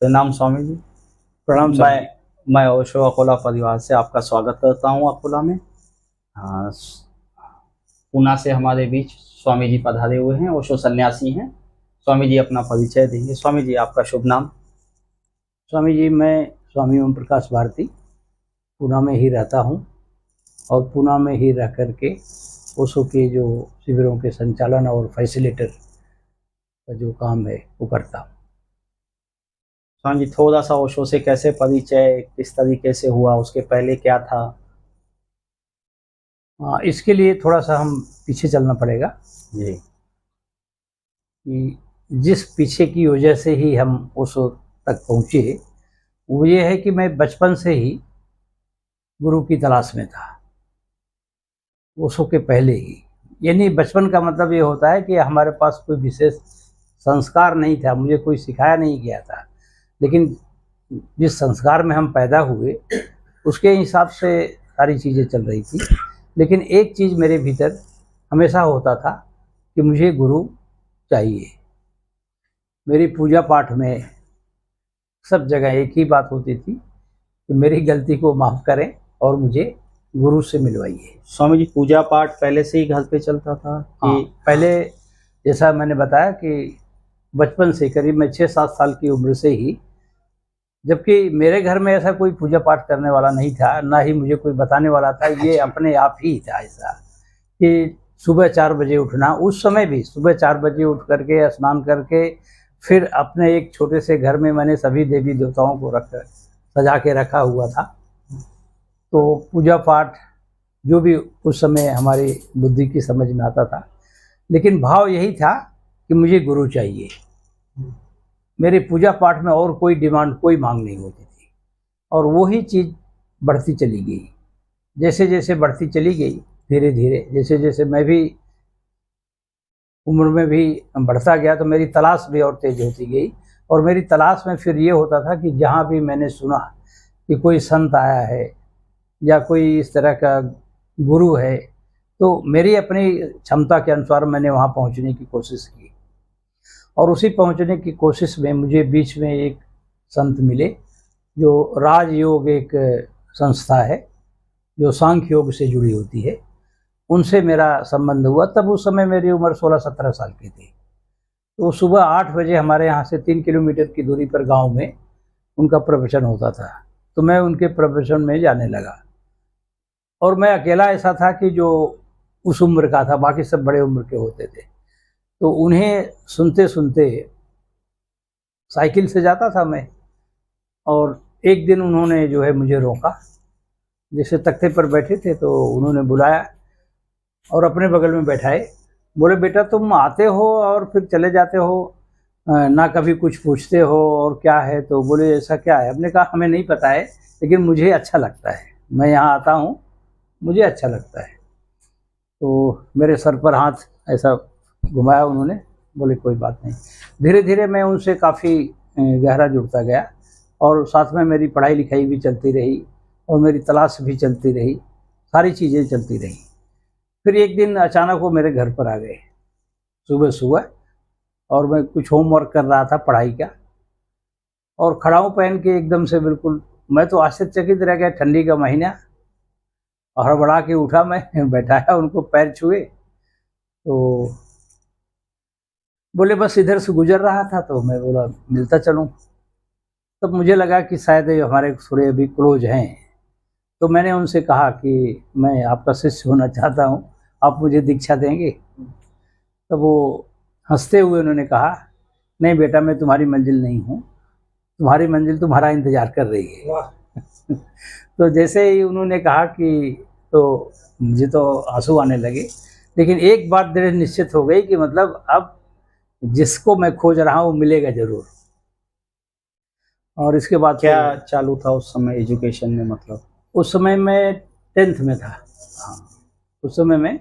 प्रणाम स्वामी जी। प्रणाम सर जी। मैं ओशो अकोला परिवार से आपका स्वागत करता हूँ अकोला में। हाँ, पूना से हमारे बीच स्वामी जी पधारे हुए हैं, ओशो सन्यासी हैं। स्वामी जी अपना परिचय देंगे। स्वामी जी आपका शुभ नाम। स्वामी जी, मैं स्वामी ओम प्रकाश भारती पूना में ही रहता हूँ और पूना में ही रह करके ओशो के जो शिविरों के संचालन और फैसिलिटेटर का जो काम है वो करता हूँ। स्वामी जी थोड़ा सा ओशो से कैसे परिचय, किस तरीके से हुआ, उसके पहले क्या था? इसके लिए थोड़ा सा हम पीछे चलना पड़ेगा जी। कि जिस पीछे की वजह से ही हम ओशो तक पहुँचे वो ये है कि मैं बचपन से ही गुरु की तलाश में था, ओशो के पहले ही। यानी बचपन का मतलब ये होता है कि हमारे पास कोई विशेष संस्कार नहीं था, मुझे कोई सिखाया नहीं गया था, लेकिन जिस संस्कार में हम पैदा हुए उसके हिसाब से सारी चीज़ें चल रही थी। लेकिन एक चीज़ मेरे भीतर हमेशा होता था कि मुझे गुरु चाहिए। मेरी पूजा पाठ में सब जगह एक ही बात होती थी कि मेरी गलती को माफ़ करें और मुझे गुरु से मिलवाइए। स्वामी जी पूजा पाठ पहले से ही घर पे चलता था कि? हाँ, पहले जैसा मैंने बताया कि बचपन से करीब मैं 6-7 साल की उम्र से ही, जबकि मेरे घर में ऐसा कोई पूजा पाठ करने वाला नहीं था, ना ही मुझे कोई बताने वाला था, ये अपने आप ही था ऐसा कि सुबह 4 बजे उठना। उस समय भी सुबह 4 बजे उठ करके स्नान करके फिर अपने एक छोटे से घर में मैंने सभी देवी देवताओं को रख सजा के रखा हुआ था। तो पूजा पाठ जो भी उस समय हमारी बुद्धि की समझ में आता था, लेकिन भाव यही था कि मुझे गुरु चाहिए। मेरे पूजा पाठ में और कोई डिमांड, कोई मांग नहीं होती थी, और वही चीज़ बढ़ती चली गई। जैसे जैसे बढ़ती चली गई, धीरे धीरे जैसे जैसे मैं भी उम्र में भी बढ़ता गया, तो मेरी तलाश भी और तेज होती गई। और मेरी तलाश में फिर ये होता था कि जहाँ भी मैंने सुना कि कोई संत आया है या कोई इस तरह का गुरु है, तो मेरी अपनी क्षमता के अनुसार मैंने वहाँ पहुँचने की कोशिश की। और उसी पहुँचने की कोशिश में मुझे बीच में एक संत मिले, जो राजयोग एक संस्था है जो सांख्य योग से जुड़ी होती है, उनसे मेरा संबंध हुआ। तब उस समय मेरी उम्र 16-17 साल की थी। तो सुबह 8 बजे हमारे यहाँ से 3 किलोमीटर की दूरी पर गांव में उनका प्रवचन होता था, तो मैं उनके प्रवचन में जाने लगा। और मैं अकेला ऐसा था कि जो उस उम्र का था, बाकी सब बड़े उम्र के होते थे। तो उन्हें सुनते सुनते साइकिल से जाता था मैं, और एक दिन उन्होंने जो है मुझे रोका। जैसे तख्ते पर बैठे थे तो उन्होंने बुलाया और अपने बगल में बैठाए। बोले, बेटा तुम आते हो और फिर चले जाते हो, ना कभी कुछ पूछते हो, और क्या है? तो बोले, ऐसा क्या है? हमने कहा, हमें नहीं पता है, लेकिन मुझे अच्छा लगता है, मैं यहाँ आता हूँ, मुझे अच्छा लगता है। तो मेरे सर पर हाथ ऐसा घुमाया उन्होंने, बोले कोई बात नहीं। धीरे धीरे मैं उनसे काफ़ी गहरा जुड़ता गया, और साथ में मेरी पढ़ाई लिखाई भी चलती रही और मेरी तलाश भी चलती रही, सारी चीज़ें चलती रहीं। फिर एक दिन अचानक वो मेरे घर पर आ गए सुबह सुबह, और मैं कुछ होमवर्क कर रहा था पढ़ाई का, और खड़ाऊँ पहन के एकदम से बिल्कुल, मैं तो आश्चर्यचकित रह गया, ठंडी का महीना, और हड़बड़ा के उठा मैं बैठाया उनको, पैर छुए, तो बोले बस इधर से गुजर रहा था, तो मैं बोला मिलता चलूँ। तब मुझे लगा कि शायद ये हमारे थोड़े अभी क्लोज हैं, तो मैंने उनसे कहा कि मैं आपका शिष्य होना चाहता हूँ, आप मुझे दीक्षा देंगे? तब वो हंसते हुए उन्होंने कहा, नहीं बेटा, मैं तुम्हारी मंजिल नहीं हूँ, तुम्हारी मंजिल तुम्हारा इंतजार कर रही है। तो जैसे ही उन्होंने कहा कि, तो मुझे तो आंसू आने लगे। लेकिन एक बात दृढ़ निश्चित हो गई कि मतलब अब जिसको मैं खोज रहा हूँ मिलेगा जरूर। और इसके बाद क्या चालू था उस समय एजुकेशन में? मतलब उस समय मैं 10th में था। हाँ, उस समय मैं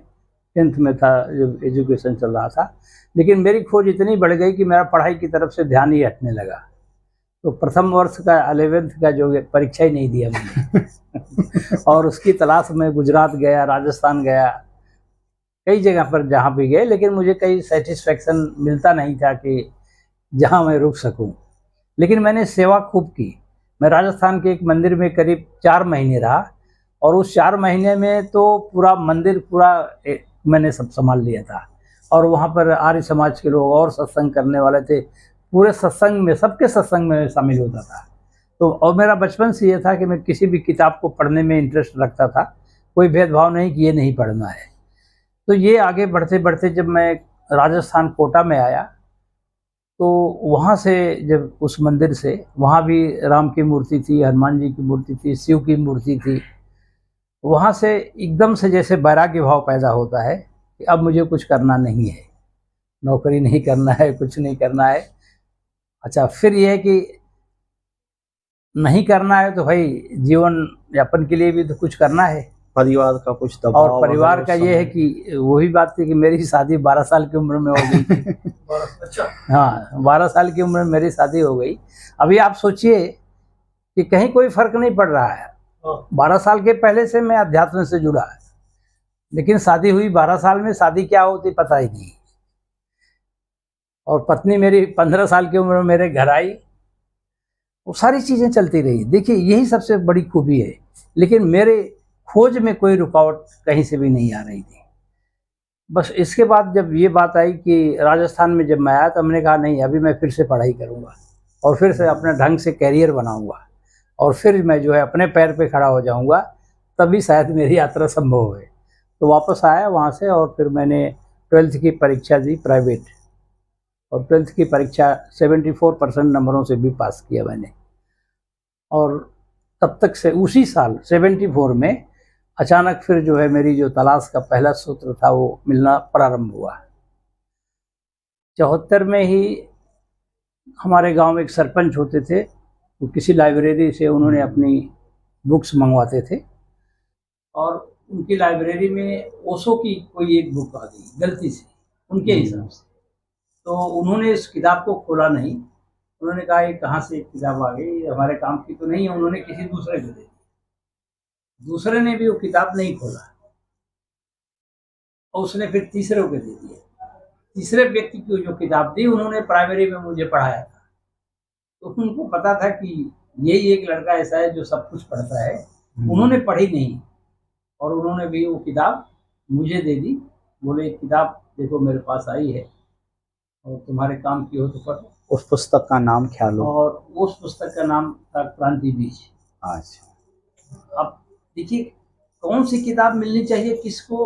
10th में था जब एजुकेशन चल रहा था। लेकिन मेरी खोज इतनी बढ़ गई कि मेरा पढ़ाई की तरफ से ध्यान ही हटने लगा। तो प्रथम वर्ष का 11th का जो परीक्षा ही नहीं दिया मैंने। और उसकी तलाश में गुजरात गया, राजस्थान गया, कई जगह पर जहाँ भी गए, लेकिन मुझे कहीं सेटिस्फेक्शन मिलता नहीं था कि जहाँ मैं रुक सकूँ। लेकिन मैंने सेवा खूब की। मैं राजस्थान के एक मंदिर में करीब 4 महीने रहा, और उस 4 महीने में तो पूरा मंदिर मैंने सब संभाल लिया था। और वहाँ पर आर्य समाज के लोग और सत्संग करने वाले थे, पूरे सत्संग में, सबके सत्संग में शामिल होता था। तो और मेरा बचपन से ये था कि मैं किसी भी किताब को पढ़ने में इंटरेस्ट रखता था, कोई भेदभाव नहीं कि ये नहीं पढ़ना है। तो ये आगे बढ़ते बढ़ते जब मैं राजस्थान कोटा में आया, तो वहाँ से, जब उस मंदिर से, वहाँ भी राम की मूर्ति थी, हनुमान जी की मूर्ति थी, शिव की मूर्ति थी। वहाँ से एकदम से जैसे वैराग्य भाव पैदा होता है कि अब मुझे कुछ करना नहीं है, नौकरी नहीं करना है, कुछ नहीं करना है। अच्छा, फिर ये है कि नहीं करना है तो भाई जीवन यापन के लिए भी तो कुछ करना है। परिवार का कुछ दबाव, और परिवार का ये है कि वही बात थी कि मेरी शादी 12 साल की उम्र में हो गई थी। अच्छा। हाँ, 12 साल की उम्र में मेरी शादी हो गई। अभी आप सोचिए कि कहीं कोई फर्क नहीं पड़ रहा है। 12 साल के पहले से मैं अध्यात्म से जुड़ा है, लेकिन शादी हुई 12 साल में, शादी क्या होती पता ही नहीं। और पत्नी मेरी 15 साल की उम्र में मेरे घर आई। वो सारी चीज़ें चलती रही। देखिए, यही सबसे बड़ी खूबी है। लेकिन मेरे खोज में कोई रुकावट कहीं से भी नहीं आ रही थी। बस इसके बाद जब ये बात आई कि राजस्थान में जब मैं आया, तो हमने कहा नहीं, अभी मैं फिर से पढ़ाई करूँगा और फिर से अपने ढंग से कैरियर बनाऊँगा, और फिर मैं जो है अपने पैर पे खड़ा हो जाऊँगा, तभी शायद मेरी यात्रा संभव हो। तो वापस आया वहाँ से, और फिर मैंने 12th की परीक्षा दी प्राइवेट, और 12th की परीक्षा 74% नंबरों से भी पास किया मैंने। और तब तक से उसी साल 74 में अचानक फिर जो है मेरी जो तलाश का पहला सूत्र था वो मिलना प्रारंभ हुआ। 74 में ही हमारे गांव में एक सरपंच होते थे, वो किसी लाइब्रेरी से उन्होंने अपनी बुक्स मंगवाते थे, और उनकी लाइब्रेरी में ओशो की कोई एक बुक आ गई गलती से उनके हिसाब से। तो उन्होंने इस किताब को खोला नहीं। उन्होंने कहा ये कहाँ से एक किताब आ गई, ये हमारे काम की तो नहीं है। उन्होंने किसी दूसरे को दे दी। दूसरे ने भी वो किताब नहीं खोला, और उसने फिर तीसरे को दे दिया। तीसरे व्यक्ति को जो किताब दी, उन्होंने प्राइमरी में मुझे पढ़ाया था, तो उनको पता था कि यही एक लड़का ऐसा है जो सब कुछ पढ़ता है। उन्होंने पढ़ी नहीं, और उन्होंने भी वो किताब मुझे दे दी। बोले किताब देखो मेरे पास आई है, और तुम्हारे काम की हो तो पढ़ो। उस पुस्तक का नाम ख्याल हो? और उस पुस्तक का नाम था क्रांति बीज। अच्छा। अब देखिए, कौन सी किताब मिलनी चाहिए किसको,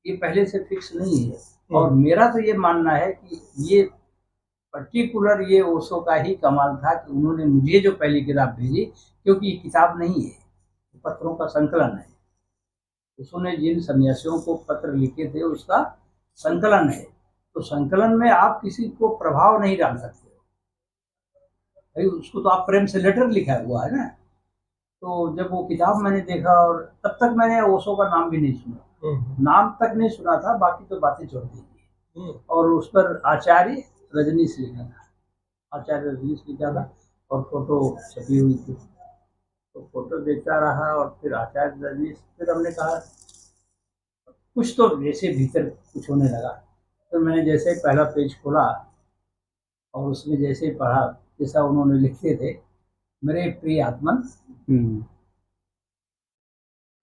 ये पहले से फिक्स नहीं है। और मेरा तो ये मानना है कि ये पर्टिकुलर ये ओशो का ही कमाल था कि उन्होंने मुझे जो पहली किताब भेजी, क्योंकि ये किताब नहीं है, पत्रों का संकलन है। उसने जिन सन्यासियों को पत्र लिखे थे उसका संकलन है। तो संकलन में आप किसी को प्रभाव नहीं डाल सकते भाई, उसको तो आप प्रेम से लेटर लिखा हुआ है ना। तो जब वो किताब मैंने देखा, और तब तक मैंने ओशो का नाम भी नहीं सुना, नाम तक नहीं सुना था, बाकी तो बातें छोड़ दी थी। और उस पर आचार्य रजनीश लिखा था, आचार्य रजनीश लिखा था, और फोटो छपी हुई थी। तो फोटो देखता रहा, और फिर आचार्य रजनीश, फिर हमने कहा कुछ तो जैसे भीतर कुछ होने लगा। फिर मैंने जैसे पहला पेज खोला, और उसमें जैसे ही पढ़ा, जैसा उन्होंने लिखते थे, मेरे प्रिय आत्मन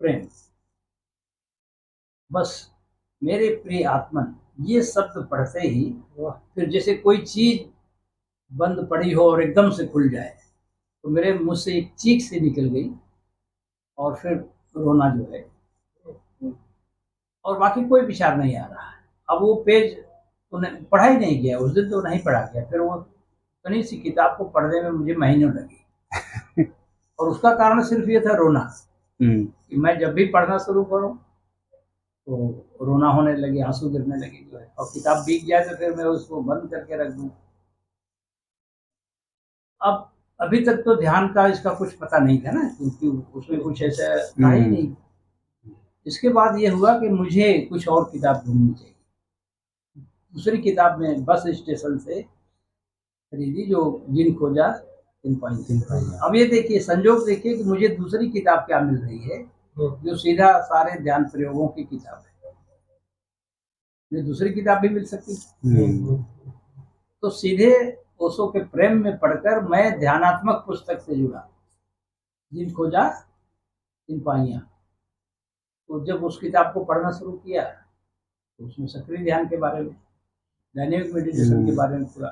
प्रेम, बस मेरे प्रिय आत्मन, ये शब्द पढ़ते ही फिर जैसे कोई चीज बंद पड़ी हो और एकदम से खुल जाए, तो मेरे मुंह से एक चीख सी निकल गई, और फिर रोना जो है, और बाकी कोई विचार नहीं आ रहा है। अब वो पेज उन्हें पढ़ा ही नहीं गया, उस दिन तो नहीं पढ़ा गया। फिर वो इतनी सी किताब को पढ़ने में मुझे महीनों लगे, और उसका कारण सिर्फ ये था रोना, कि मैं जब भी पढ़ना शुरू करूं तो रोना होने लगे, आंसू गिरने लगे जो है, और किताब बीत जाए तो फिर मैं उसको बंद करके रख दूं। अब अभी तक तो ध्यान का इसका कुछ पता नहीं था ना, क्योंकि उसमें कुछ ऐसा था ही नहीं। इसके बाद ये हुआ कि मुझे कुछ और किताब ढूंढनी चाहिए। दूसरी किताब में बस स्टेशन से खरीदी, जो जिन खोजा तिन पाई। अब ये देखिए, संजोग देखिए कि मुझे दूसरी किताब क्या मिल रही है, जो सीधा सारे ध्यान प्रयोगों की किताब है। मुझे दूसरी किताब भी मिल सकती। तो सीधे ओशो के प्रेम में पढ़कर मैं ध्यानात्मक पुस्तक से जुड़ा, जिन खोजा इन पाइयां। तो जब उस किताब को पढ़ना शुरू किया तो उसमें सक्रिय ध्यान के बारे में, डायनेमिक मेडिटेशन के बारे में पूरा